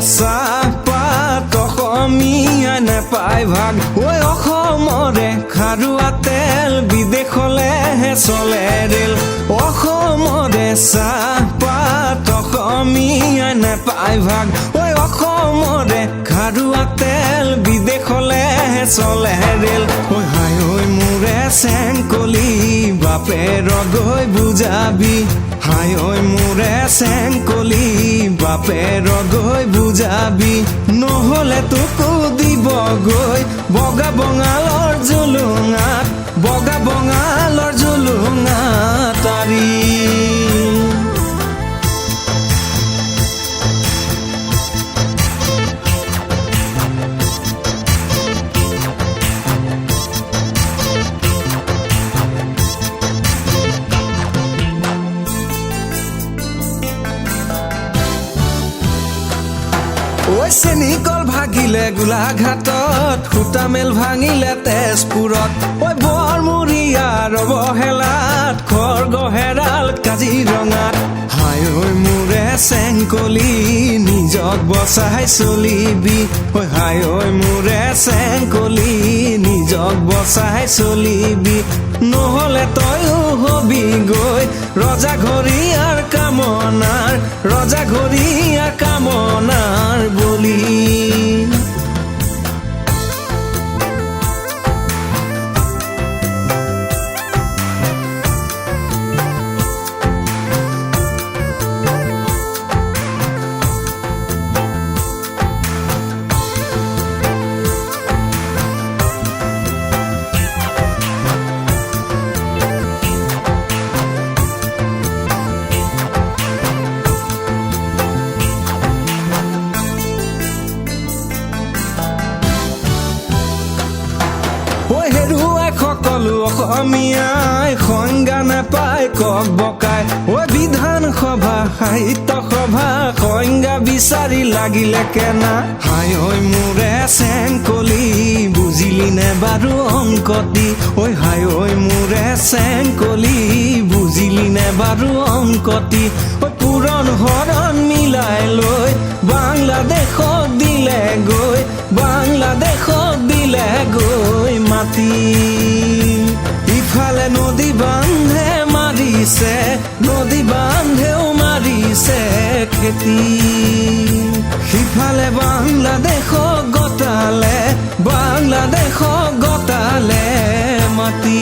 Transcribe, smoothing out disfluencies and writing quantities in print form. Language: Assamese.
চাহপাত অসমীয়াই নেপায় ভাগ ঐ অসমৰে খাৰুৱা তেল বিদেশলেহে চলে ৰেল অসমৰে চাহপাত অসমীয়াই নেপায় ভাগ ঐ অসমৰে খাৰুৱা তেল বিদেশলেহে চলে ৰেল ঐ হাই ঐ মোৰে চেংকলি বাপেৰ গৈ বুজাবি হাই ঐ মোৰে চেংকলি বাপেৰ গৈ বুজাবি নহ'লে তোকো দিব গৈ বগা বঙালৰ জুলুঙাত বগা বঙালৰ জুলুঙাত তাৰি ঐ চেনিকল ভাগিলে গোলাঘাটত সূতামেল ভাঙিলে তেজপুৰত ঐ বৰমূৰীয়াৰ অৱহেলাত খৰগহেৰাল কাজিৰঙাত হাই ঐ মোৰে চেংকলি নিজক বচাই চলিবি ঐ হাই ঐ মোৰে চেংকলি নিজক বচাই চলিবি নহ'লে তয়ো হবি গৈ ৰজা ঘৰীয়াৰ কামনাৰ ৰজা ঘৰীয়াৰ কামনাৰ বলি ঐ হেৰুৱাই সকলো অসমীয়াই সংজ্ঞা নাপায় কক বকাই ঐ বিধান সভা সাহিত্য সভা সংজ্ঞা বিচাৰি লাগিলে কেনা হাই ঐ মোৰে চেংকলি বুজিলি নে বাৰু অংকতি ঐ হাই ঐ মোৰে চেংকলি বুজিলি নে বাৰু অংকতি ঐ পুৰণ হৰণ মিলাই লৈ বাংলাদেশক দিলে গৈ বাংলাদেশক দিলে গৈ মাটি ইফালে নদী বান্ধে মাৰিছে নদী বান্ধেও মাৰিছে খেতি সিফালে বাংলাদেশক গতালে মাটি